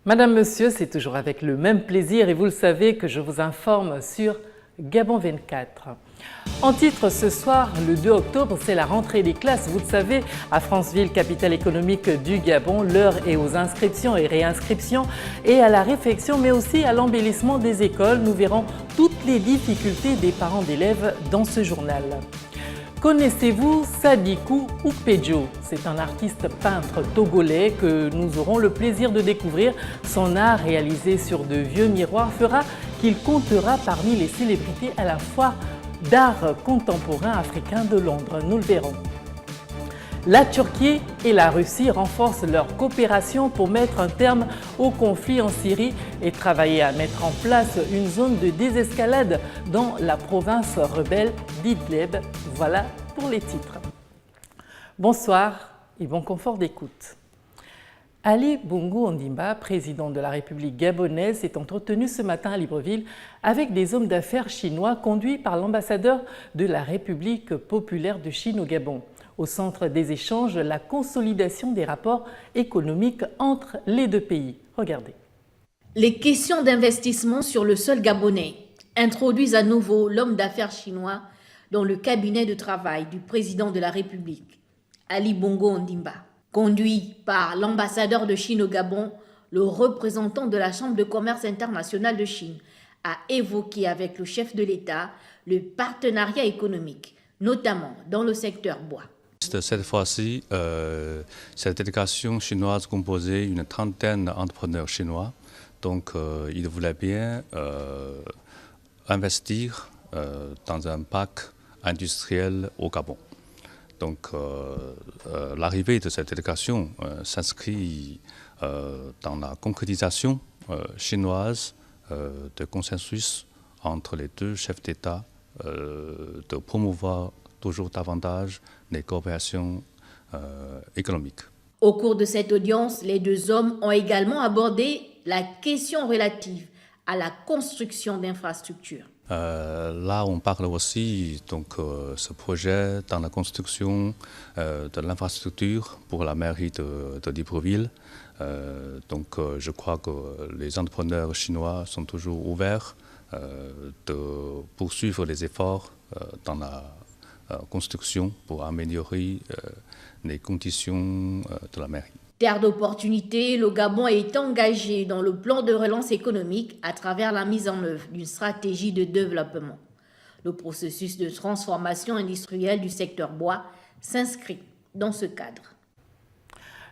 Madame, Monsieur, c'est toujours avec le même plaisir et vous le savez que je vous informe sur Gabon 24. En titre ce soir, le 2 octobre, c'est la rentrée des classes. Vous le savez, à Franceville, capitale économique du Gabon, l'heure est aux inscriptions et réinscriptions et à la réfection, mais aussi à l'embellissement des écoles. Nous verrons toutes les difficultés des parents d'élèves dans ce journal. Connaissez-vous Sadikou Oukpedjo? C'est un artiste peintre togolais que nous aurons le plaisir de découvrir. Son art réalisé sur de vieux miroirs fera qu'il comptera parmi les célébrités à la foire d'art contemporain africain de Londres. Nous le verrons. La Turquie et la Russie renforcent leur coopération pour mettre un terme au conflit en Syrie et travailler à mettre en place une zone de désescalade dans la province rebelle d'Idlib. Voilà pour les titres. Bonsoir et bon confort d'écoute. Ali Bongo Ondimba, président de la République gabonaise, s'est entretenu ce matin à Libreville avec des hommes d'affaires chinois conduits par l'ambassadeur de la République populaire de Chine au Gabon. Au centre des échanges, la consolidation des rapports économiques entre les deux pays. Regardez. Les questions d'investissement sur le sol gabonais introduisent à nouveau l'homme d'affaires chinois dans le cabinet de travail du président de la République, Ali Bongo Ondimba. Conduit par l'ambassadeur de Chine au Gabon, le représentant de la Chambre de commerce internationale de Chine a évoqué avec le chef de l'État le partenariat économique, notamment dans le secteur bois. Cette fois-ci, cette délégation chinoise composait une trentaine d'entrepreneurs chinois. Donc, ils voulaient bien investir dans un parc industriel au Gabon. Donc, l'arrivée de cette délégation s'inscrit dans la concrétisation chinoise de consensus entre les deux chefs d'État de promouvoir toujours davantage les coopérations économiques. Au cours de cette audience, les deux hommes ont également abordé la question relative à la construction d'infrastructures. Là, on parle aussi donc ce projet dans la construction de l'infrastructure pour la mairie de Libreville. Donc, je crois que les entrepreneurs chinois sont toujours ouverts de poursuivre les efforts dans la construction pour améliorer les conditions de la mairie. Terre d'opportunités, le Gabon est engagé dans le plan de relance économique à travers la mise en œuvre d'une stratégie de développement. Le processus de transformation industrielle du secteur bois s'inscrit dans ce cadre.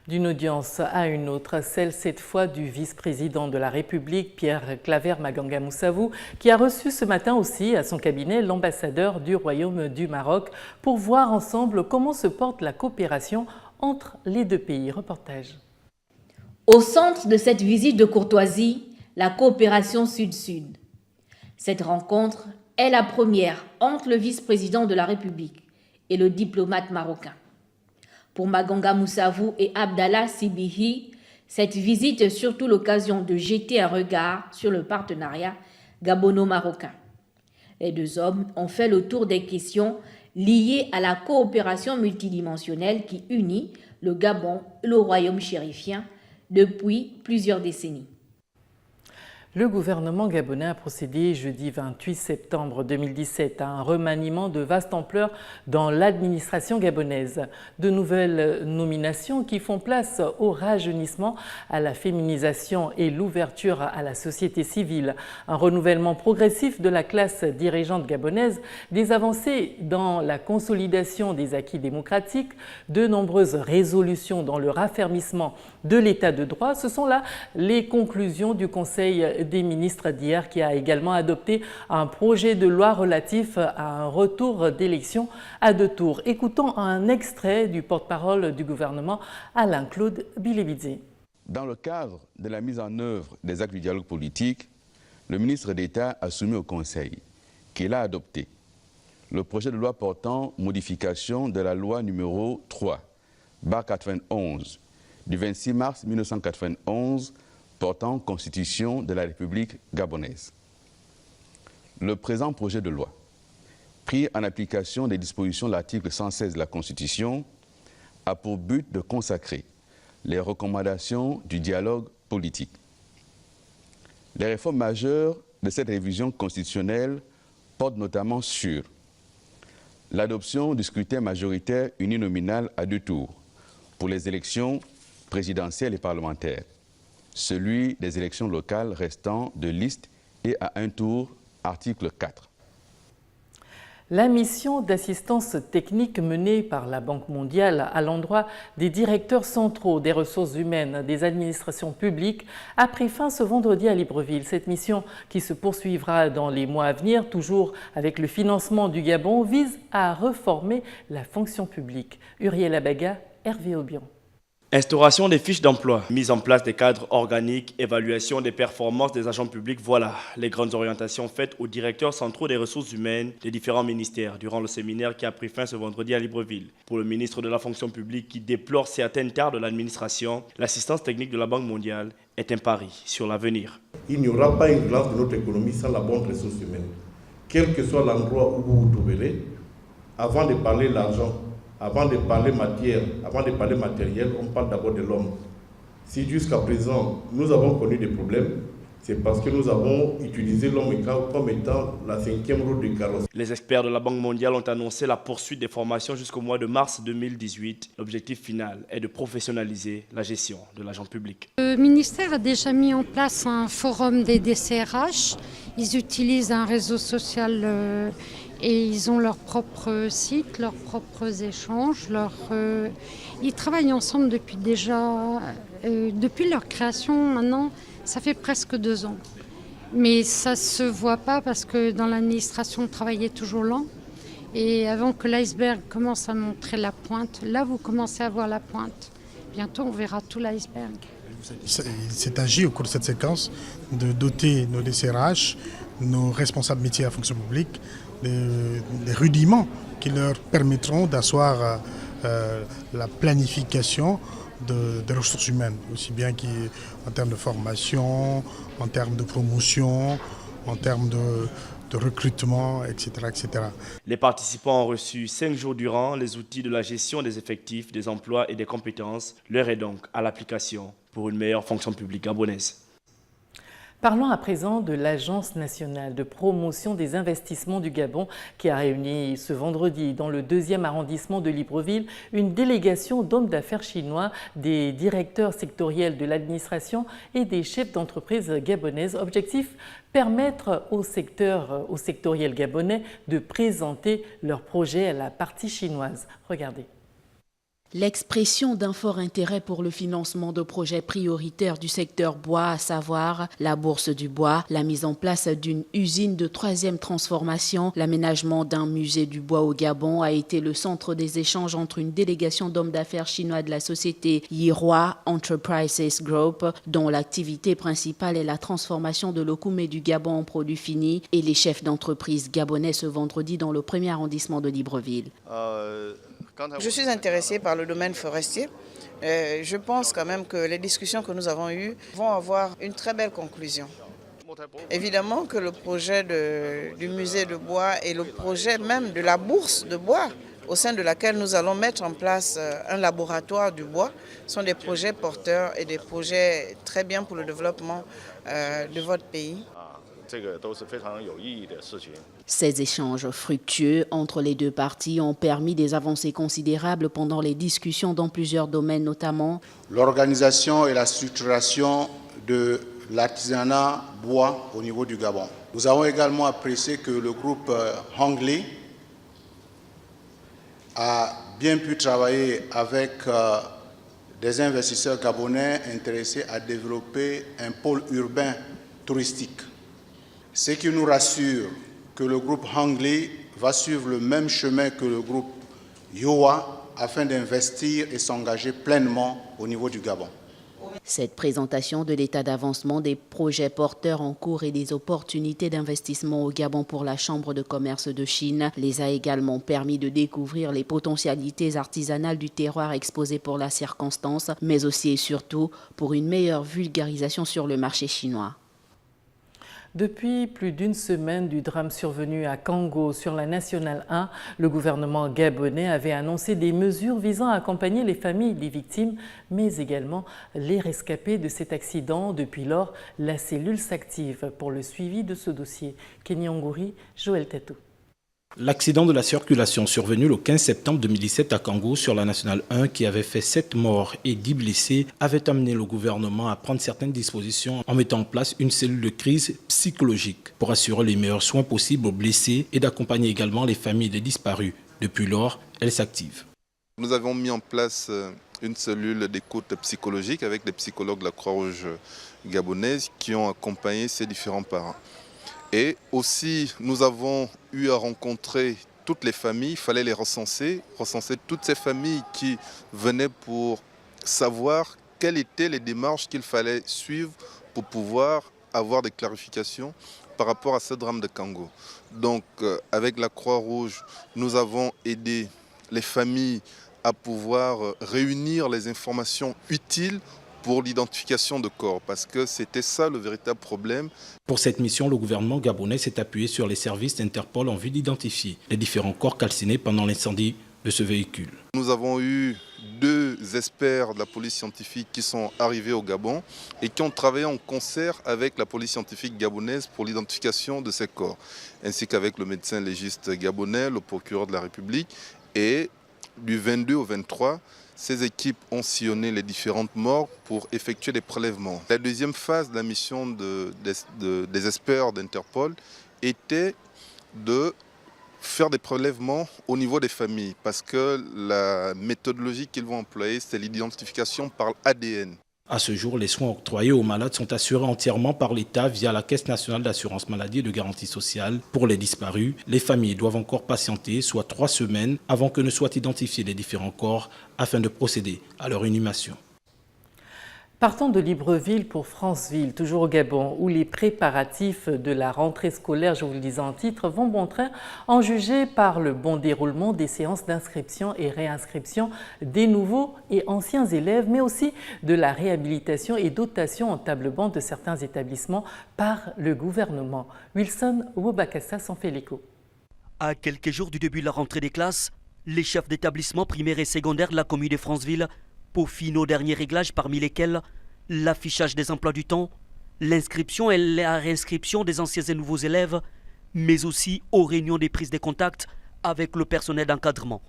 D'une audience à une autre, celle cette fois du vice-président de la République, Pierre Claver Maganga Moussavou, qui a reçu ce matin aussi à son cabinet l'ambassadeur du Royaume du Maroc pour voir ensemble comment se porte la coopération entre les deux pays. Reportage. Au centre de cette visite de courtoisie, la coopération Sud-Sud. Cette rencontre est la première entre le vice-président de la République et le diplomate marocain. Pour Maganga Moussavou et Abdallah Sibihi, cette visite est surtout l'occasion de jeter un regard sur le partenariat gabono-marocain. Les deux hommes ont fait le tour des questions liées à la coopération multidimensionnelle qui unit le Gabon et le royaume chérifien depuis plusieurs décennies. Le gouvernement gabonais a procédé jeudi 28 septembre 2017 à un remaniement de vaste ampleur dans l'administration gabonaise. De nouvelles nominations qui font place au rajeunissement, à la féminisation et l'ouverture à la société civile. Un renouvellement progressif de la classe dirigeante gabonaise, des avancées dans la consolidation des acquis démocratiques, de nombreuses résolutions dans le raffermissement de l'état de droit. Ce sont là les conclusions du Conseil des ministres d'hier qui a également adopté un projet de loi relatif à un retour d'élection à 2 tours. Écoutons un extrait du porte-parole du gouvernement, Alain-Claude Bilebidze. Dans le cadre de la mise en œuvre des actes du dialogue politique, le ministre d'État a soumis au Conseil, qui l'a adopté, le projet de loi portant modification de la loi numéro 3/91 du 26 mars 1991 portant constitution de la République gabonaise. Le présent projet de loi, pris en application des dispositions de l'article 116 de la Constitution, a pour but de consacrer les recommandations du dialogue politique Les réformes majeures de cette révision constitutionnelle portent notamment sur l'adoption du scrutin majoritaire uninominal à 2 tours pour les élections présidentielles et parlementaires, celui des élections locales restant de liste et à 1 tour, article 4. La mission d'assistance technique menée par la Banque mondiale à l'endroit des directeurs centraux des ressources humaines des administrations publiques a pris fin ce vendredi à Libreville. Cette mission, qui se poursuivra dans les mois à venir, toujours avec le financement du Gabon, vise à reformer la fonction publique. Uriel Abaga, Hervé Aubion. Instauration des fiches d'emploi, mise en place des cadres organiques, évaluation des performances des agents publics, voilà les grandes orientations faites aux directeurs centraux des ressources humaines des différents ministères durant le séminaire qui a pris fin ce vendredi à Libreville. Pour le ministre de la fonction publique qui déplore certaines tares de l'administration, l'assistance technique de la Banque mondiale est un pari sur l'avenir. Il n'y aura pas une relance de notre économie sans la bonne ressource humaine. Quel que soit l'endroit où vous vous trouverez, avant de parler l'argent, avant de parler matière, avant de parler matériel, on parle d'abord de l'homme. Si jusqu'à présent, nous avons connu des problèmes, c'est parce que nous avons utilisé l'homme comme étant la 5e roue du carrosse. Les experts de la Banque mondiale ont annoncé la poursuite des formations jusqu'au mois de mars 2018. L'objectif final est de professionnaliser la gestion de l'agent public. Le ministère a déjà mis en place un forum des DCRH. Ils utilisent un réseau social et ils ont leur propre site, leurs propres échanges. Ils travaillent ensemble depuis leur création maintenant. Ça fait presque 2 ans. Mais ça ne se voit pas parce que dans l'administration, on travaillait toujours lent. Et avant que l'iceberg commence à montrer la pointe, là, vous commencez à voir la pointe. Bientôt, on verra tout l'iceberg. Il s'est agi au cours de cette séquence de doter nos DCRH, nos responsables métiers à la fonction publique, des rudiments qui leur permettront d'asseoir la planification des ressources humaines, aussi bien en termes de formation, en termes de promotion, en termes de recrutement, etc., etc. Les participants ont reçu 5 jours durant les outils de la gestion des effectifs, des emplois et des compétences. L'heure est donc à l'application pour une meilleure fonction publique gabonaise. Parlons à présent de l'Agence nationale de promotion des investissements du Gabon qui a réuni ce vendredi dans le 2e arrondissement de Libreville une délégation d'hommes d'affaires chinois, des directeurs sectoriels de l'administration et des chefs d'entreprise gabonaises. Objectif, permettre au sectoriel gabonais de présenter leurs projets à la partie chinoise. Regardez. L'expression d'un fort intérêt pour le financement de projets prioritaires du secteur bois, à savoir la bourse du bois, la mise en place d'une usine de 3e transformation, l'aménagement d'un musée du bois au Gabon a été le centre des échanges entre une délégation d'hommes d'affaires chinois de la société Yihua Enterprises Group, dont l'activité principale est la transformation de l'okoumé du Gabon en produits finis, et les chefs d'entreprise gabonais ce vendredi dans le 1er arrondissement de Libreville. Je suis intéressée par le domaine forestier. Je pense quand même que les discussions que nous avons eues vont avoir une très belle conclusion. Évidemment que le projet du musée de bois et le projet même de la bourse de bois, au sein de laquelle nous allons mettre en place un laboratoire du bois, sont des projets porteurs et des projets très bien pour le développement de votre pays. Ces échanges fructueux entre les deux parties ont permis des avancées considérables pendant les discussions dans plusieurs domaines, notamment l'organisation et la structuration de l'artisanat bois au niveau du Gabon. Nous avons également apprécié que le groupe Hongli a bien pu travailler avec des investisseurs gabonais intéressés à développer un pôle urbain touristique. Ce qui nous rassure que le groupe Hongli va suivre le même chemin que le groupe Yihua afin d'investir et s'engager pleinement au niveau du Gabon. Cette présentation de l'état d'avancement des projets porteurs en cours et des opportunités d'investissement au Gabon pour la Chambre de commerce de Chine les a également permis de découvrir les potentialités artisanales du terroir exposé pour la circonstance, mais aussi et surtout pour une meilleure vulgarisation sur le marché chinois. Depuis plus d'une semaine du drame survenu à Kango sur la Nationale 1, le gouvernement gabonais avait annoncé des mesures visant à accompagner les familles des victimes, mais également les rescapés de cet accident. Depuis lors, la cellule s'active pour le suivi de ce dossier. Kenny Ngouri, Joël Tatou. L'accident de la circulation survenu le 15 septembre 2017 à Kango sur la Nationale 1 qui avait fait 7 morts et 10 blessés avait amené le gouvernement à prendre certaines dispositions en mettant en place une cellule de crise psychologique pour assurer les meilleurs soins possibles aux blessés et d'accompagner également les familles des disparus. Depuis lors, elle s'active. Nous avons mis en place une cellule d'écoute psychologique avec des psychologues de la Croix-Rouge gabonaise qui ont accompagné ces différents parents. Et aussi, nous avons eu à rencontrer toutes les familles, il fallait les recenser toutes ces familles qui venaient pour savoir quelles étaient les démarches qu'il fallait suivre pour pouvoir avoir des clarifications par rapport à ce drame de Kango. Donc, avec la Croix-Rouge, nous avons aidé les familles à pouvoir réunir les informations utiles pour l'identification de corps, parce que c'était ça le véritable problème. Pour cette mission, le gouvernement gabonais s'est appuyé sur les services d'Interpol en vue d'identifier les différents corps calcinés pendant l'incendie de ce véhicule. Nous avons eu 2 experts de la police scientifique qui sont arrivés au Gabon et qui ont travaillé en concert avec la police scientifique gabonaise pour l'identification de ces corps, ainsi qu'avec le médecin légiste gabonais, le procureur de la République. Et du 22 au 23, ces équipes ont sillonné les différentes morts pour effectuer des prélèvements. La deuxième phase de la mission des experts d'Interpol était de faire des prélèvements au niveau des familles, parce que la méthodologie qu'ils vont employer, c'est l'identification par ADN. À ce jour, les soins octroyés aux malades sont assurés entièrement par l'État via la Caisse nationale d'assurance maladie et de garantie sociale. Pour les disparus, les familles doivent encore patienter, soit 3 semaines, avant que ne soient identifiés les différents corps, afin de procéder à leur inhumation. Partons de Libreville pour Franceville, toujours au Gabon, où les préparatifs de la rentrée scolaire, je vous le disais en titre, vont bon train, en juger par le bon déroulement des séances d'inscription et réinscription des nouveaux et anciens élèves, mais aussi de la réhabilitation et dotation en table-banc de certains établissements par le gouvernement. Wilson Wobakassa s'en fait l'écho. À quelques jours du début de la rentrée des classes, les chefs d'établissement primaire et secondaire de la commune de Franceville peaufinent nos derniers réglages, parmi lesquels l'affichage des emplois du temps, l'inscription et la réinscription des anciens et nouveaux élèves, mais aussi aux réunions des prises de contact avec le personnel d'encadrement.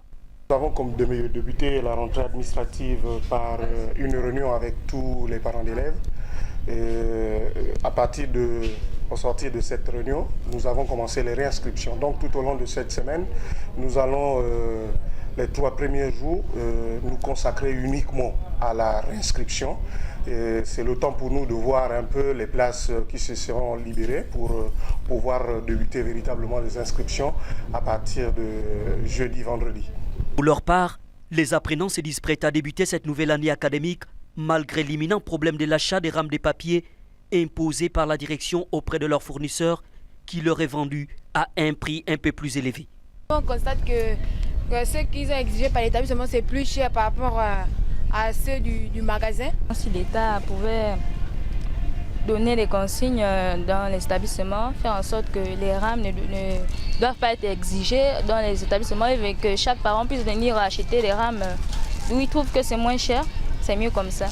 Nous avons comme débuté la rentrée administrative par une réunion avec tous les parents d'élèves. Au sortir de cette réunion, nous avons commencé les réinscriptions. Donc tout au long de cette semaine, nous allons les 3 premiers jours nous consacrer uniquement à la réinscription. C'est le temps pour nous de voir un peu les places qui se seront libérées pour pouvoir débuter véritablement les inscriptions à partir de jeudi, vendredi. Pour leur part, les apprenants se disent prêts à débuter cette nouvelle année académique malgré l'imminent problème de l'achat des rames de papier imposés par la direction auprès de leurs fournisseurs qui leur est vendu à un prix un peu plus élevé. On constate que ce qu'ils ont exigé par l'établissement, c'est plus cher par rapport à ceux du magasin. Si l'État pouvait donner des consignes dans les établissements, faire en sorte que les rames ne doivent pas être exigées dans les établissements et que chaque parent puisse venir acheter des rames où il trouve que c'est moins cher, c'est mieux comme ça.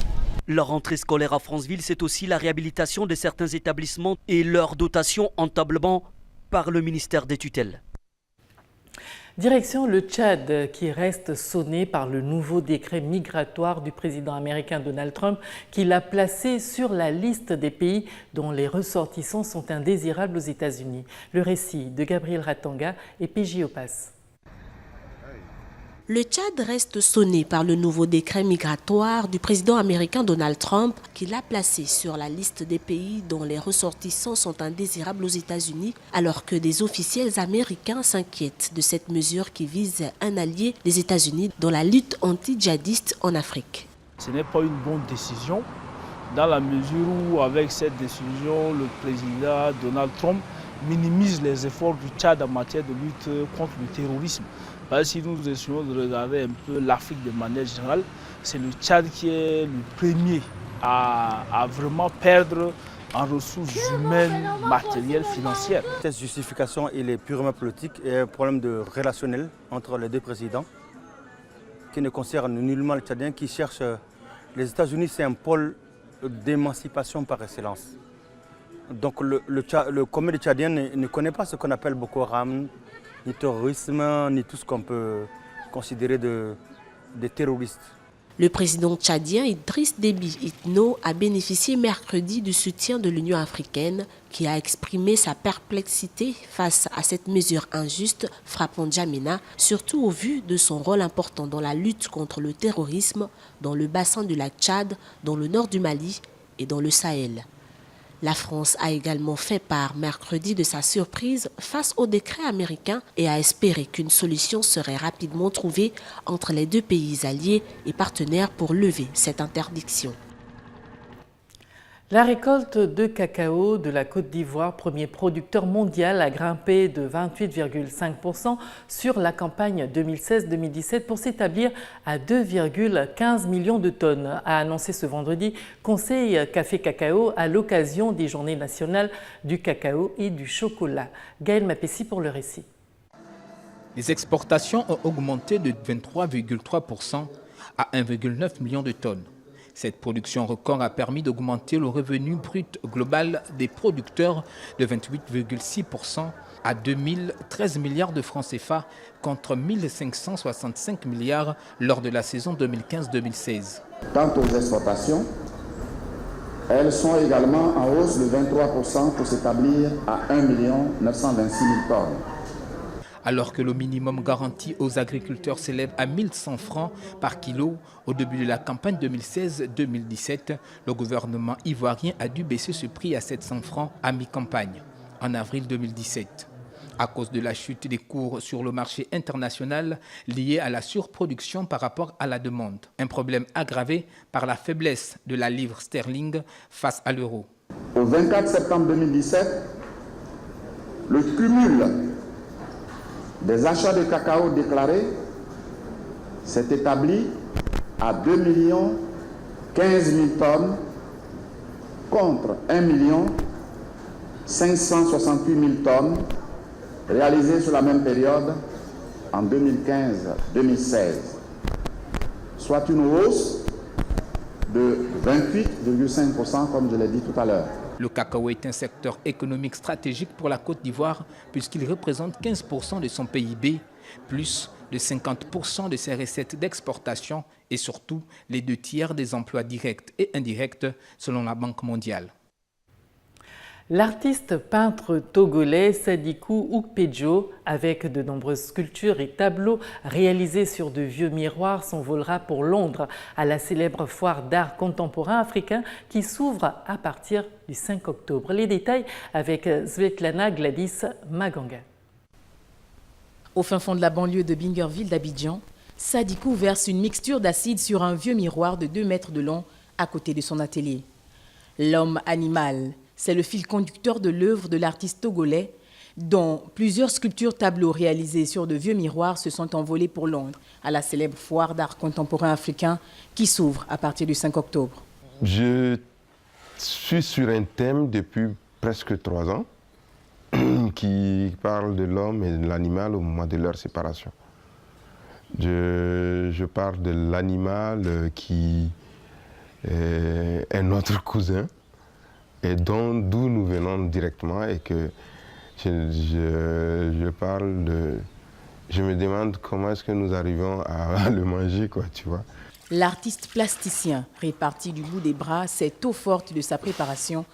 La rentrée scolaire à Franceville, c'est aussi la réhabilitation de certains établissements et leur dotation en table-banc par le ministère des tutelles. Direction le Tchad, qui reste sonné par le nouveau décret migratoire du président américain Donald Trump, qui l'a placé sur la liste des pays dont les ressortissants sont indésirables aux États-Unis. Le récit de Gabriel Ratanga et PJ Opas. Le Tchad reste sonné par le nouveau décret migratoire du président américain Donald Trump qui l'a placé sur la liste des pays dont les ressortissants sont indésirables aux États-Unis alors que des officiels américains s'inquiètent de cette mesure qui vise un allié des États-Unis dans la lutte anti-djihadiste en Afrique. Ce n'est pas une bonne décision dans la mesure où avec cette décision le président Donald Trump minimise les efforts du Tchad en matière de lutte contre le terrorisme. Si nous essayons de regarder un peu l'Afrique de manière générale, c'est le Tchad qui est le premier à vraiment perdre en ressources humaines, matérielles, financières. Cette justification est purement politique et un problème de relationnel entre les deux présidents qui ne concerne nullement le Tchadien qui cherche. Les États-Unis, c'est un pôle d'émancipation par excellence. Donc le commun des Tchadiens ne connaît pas ce qu'on appelle Boko Haram, ni terrorisme, ni tout ce qu'on peut considérer des terroristes. Le président tchadien Idriss Déby Itno a bénéficié mercredi du soutien de l'Union africaine qui a exprimé sa perplexité face à cette mesure injuste frappant N'Djamena, surtout au vu de son rôle important dans la lutte contre le terrorisme dans le bassin du lac Tchad, dans le nord du Mali et dans le Sahel. La France a également fait part mercredi de sa surprise face au décret américain et a espéré qu'une solution serait rapidement trouvée entre les deux pays alliés et partenaires pour lever cette interdiction. La récolte de cacao de la Côte d'Ivoire, premier producteur mondial, a grimpé de 28,5% sur la campagne 2016-2017 pour s'établir à 2,15 millions de tonnes, a annoncé ce vendredi Conseil Café Cacao à l'occasion des Journées nationales du cacao et du chocolat. Gaël Mapessi pour le récit. Les exportations ont augmenté de 23,3% à 1,9 million de tonnes. Cette production record a permis d'augmenter le revenu brut global des producteurs de 28,6% à 2013 milliards de francs CFA contre 1565 milliards lors de la saison 2015-2016. Quant aux exportations, elles sont également en hausse de 23% pour s'établir à 1 926 000 tonnes. Alors que le minimum garanti aux agriculteurs s'élève à 1100 francs par kilo, au début de la campagne 2016-2017, le gouvernement ivoirien a dû baisser ce prix à 700 francs à mi-campagne, en avril 2017. À cause de la chute des cours sur le marché international liée à la surproduction par rapport à la demande. Un problème aggravé par la faiblesse de la livre sterling face à l'euro. Au 24 septembre 2017, le cumul des achats de cacao déclarés s'est établi à 2 015 000 tonnes contre 1 568 000 tonnes réalisées sur la même période en 2015-2016, soit une hausse de 28,5% comme je l'ai dit tout à l'heure. Le cacao est un secteur économique stratégique pour la Côte d'Ivoire puisqu'il représente 15% de son PIB, plus de 50% de ses recettes d'exportation et surtout les 2/3 des emplois directs et indirects selon la Banque mondiale. L'artiste peintre togolais Sadikou Oukpedjo, avec de nombreuses sculptures et tableaux réalisés sur de vieux miroirs, s'envolera pour Londres à la célèbre foire d'art contemporain africain qui s'ouvre à partir du 5 octobre. Les détails avec Svetlana Gladys Maganga. Au fin fond de la banlieue de Bingerville d'Abidjan, Sadikou verse une mixture d'acide sur un vieux miroir de 2 mètres de long à côté de son atelier. L'homme animal, c'est le fil conducteur de l'œuvre de l'artiste togolais, dont plusieurs sculptures tableaux réalisés sur de vieux miroirs se sont envolés pour Londres, à la célèbre foire d'art contemporain africain qui s'ouvre à partir du 5 octobre. Je suis sur un thème depuis presque 3 ans qui parle de l'homme et de l'animal au moment de leur séparation. Je parle de l'animal qui est notre cousin, et d'où nous venons directement, et que je parle de... Je me demande comment est-ce que nous arrivons à le manger, quoi, tu vois. L'artiste plasticien, réparti du bout des bras, s'est eau forte de sa préparation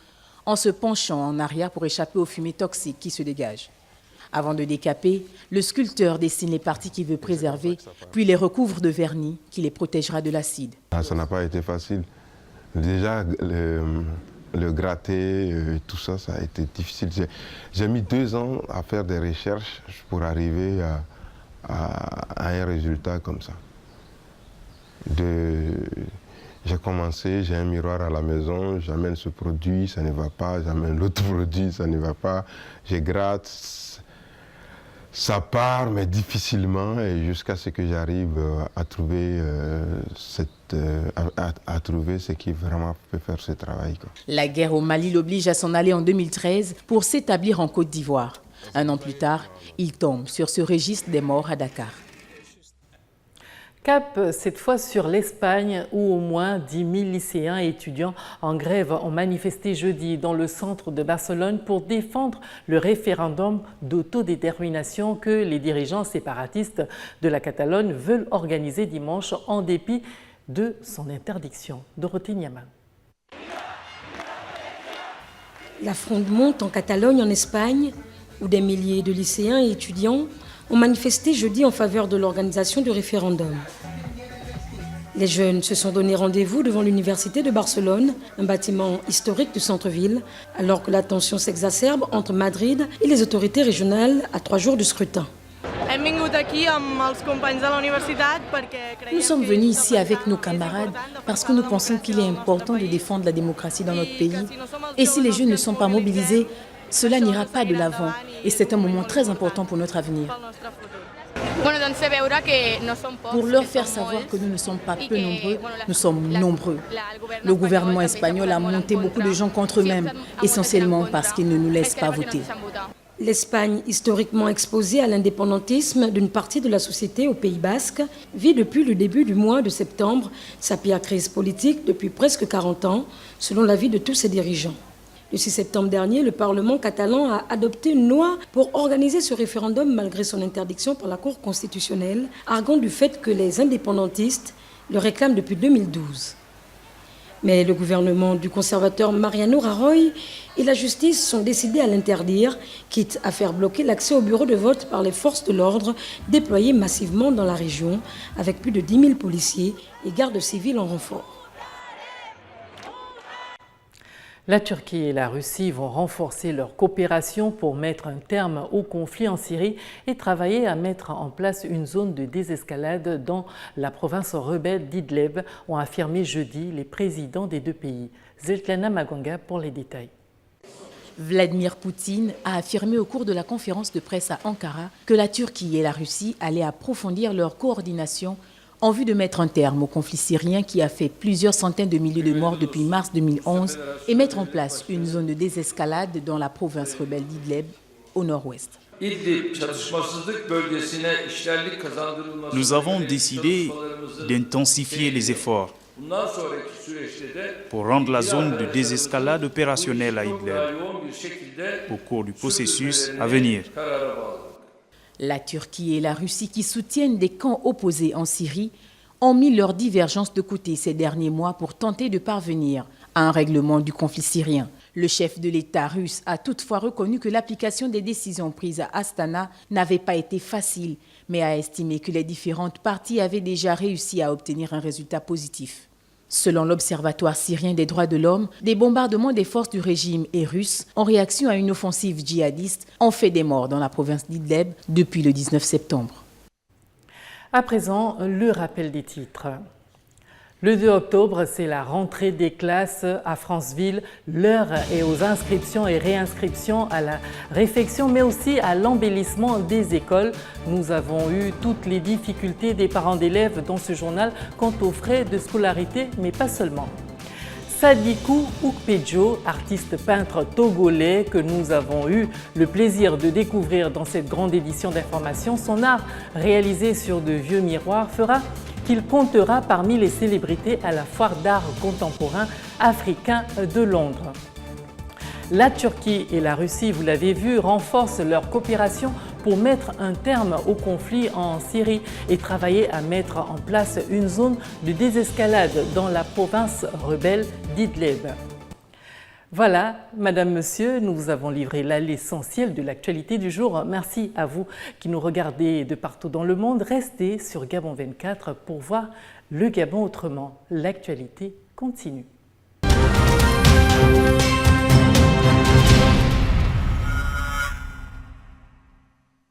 en se penchant en arrière pour échapper aux fumées toxiques qui se dégagent. Avant de décaper, le sculpteur dessine les parties qu'il veut préserver, puis les recouvre de vernis qui les protégera de l'acide. Ça n'a pas été facile. Déjà, le gratter, tout ça, ça a été difficile. J'ai mis 2 ans à faire des recherches pour arriver à un résultat comme ça. J'ai commencé, j'ai un miroir à la maison, j'amène ce produit, ça ne va pas, j'amène l'autre produit, ça ne va pas, je gratte, Ça part, mais difficilement, et jusqu'à ce que j'arrive à trouver à trouver ce qui vraiment peut faire ce travail, quoi. La guerre au Mali l'oblige à s'en aller en 2013 pour s'établir en Côte d'Ivoire. Un an plus tard, il tombe sur ce registre des morts à Dakar. Cap cette fois sur l'Espagne où au moins 10 000 lycéens et étudiants en grève ont manifesté jeudi dans le centre de Barcelone pour défendre le référendum d'autodétermination que les dirigeants séparatistes de la Catalogne veulent organiser dimanche en dépit de son interdiction. Dorothée Niaman. La fronde monte en Catalogne, en Espagne, où des milliers de lycéens et étudiants ont manifesté jeudi en faveur de l'organisation du référendum. Les jeunes se sont donné rendez-vous devant l'université de Barcelone, un bâtiment historique du centre-ville, alors que la tension s'exacerbe entre Madrid et les autorités régionales à 3 jours du scrutin. Nous sommes venus ici avec nos camarades parce que nous pensons qu'il est important de défendre la démocratie dans notre pays. Et si les jeunes ne sont pas mobilisés, cela n'ira pas de l'avant. Et c'est un moment très important pour notre avenir. Pour leur faire savoir que nous ne sommes pas peu nombreux, nous sommes nombreux. Le gouvernement espagnol a monté beaucoup de gens contre eux-mêmes, essentiellement parce qu'ils ne nous laissent pas voter. L'Espagne, historiquement exposée à l'indépendantisme d'une partie de la société au Pays Basque, vit depuis le début du mois de septembre sa pire crise politique depuis presque 40 ans, selon l'avis de tous ses dirigeants. Le 6 septembre dernier, le Parlement catalan a adopté une loi pour organiser ce référendum malgré son interdiction par la Cour constitutionnelle, arguant du fait que les indépendantistes le réclament depuis 2012. Mais le gouvernement du conservateur Mariano Rajoy et la justice sont décidés à l'interdire, quitte à faire bloquer l'accès au bureau de vote par les forces de l'ordre déployées massivement dans la région, avec plus de 10 000 policiers et gardes civils en renfort. La Turquie et la Russie vont renforcer leur coopération pour mettre un terme au conflit en Syrie et travailler à mettre en place une zone de désescalade dans la province rebelle d'Idlib, ont affirmé jeudi les présidents des deux pays. Zeltlana Maganga pour les détails. Vladimir Poutine a affirmé au cours de la conférence de presse à Ankara que la Turquie et la Russie allaient approfondir leur coordination en vue de mettre un terme au conflit syrien qui a fait plusieurs centaines de milliers de morts depuis mars 2011 et mettre en place une zone de désescalade dans la province rebelle d'Idlib au nord-ouest. Nous avons décidé d'intensifier les efforts pour rendre la zone de désescalade opérationnelle à Idlib au cours du processus à venir. La Turquie et la Russie, qui soutiennent des camps opposés en Syrie, ont mis leurs divergences de côté ces derniers mois pour tenter de parvenir à un règlement du conflit syrien. Le chef de l'État russe a toutefois reconnu que l'application des décisions prises à Astana n'avait pas été facile, mais a estimé que les différentes parties avaient déjà réussi à obtenir un résultat positif. Selon l'Observatoire syrien des droits de l'homme, des bombardements des forces du régime et russes en réaction à une offensive djihadiste ont fait des morts dans la province d'Idlib depuis le 19 septembre. À présent, le rappel des titres. Le 2 octobre, c'est la rentrée des classes à Franceville. L'heure est aux inscriptions et réinscriptions, à la réfection, mais aussi à l'embellissement des écoles. Nous avons eu toutes les difficultés des parents d'élèves dans ce journal quant aux frais de scolarité, mais pas seulement. Sadikou Oukpedjo, artiste peintre togolais que nous avons eu le plaisir de découvrir dans cette grande édition d'information, son art réalisé sur de vieux miroirs fera qu'il comptera parmi les célébrités à la foire d'art contemporain africain de Londres. La Turquie et la Russie, vous l'avez vu, renforcent leur coopération pour mettre un terme au conflit en Syrie et travailler à mettre en place une zone de désescalade dans la province rebelle d'Idlib. Voilà, Madame, Monsieur, nous vous avons livré là l'essentiel de l'actualité du jour. Merci à vous qui nous regardez de partout dans le monde. Restez sur Gabon 24 pour voir le Gabon autrement. L'actualité continue.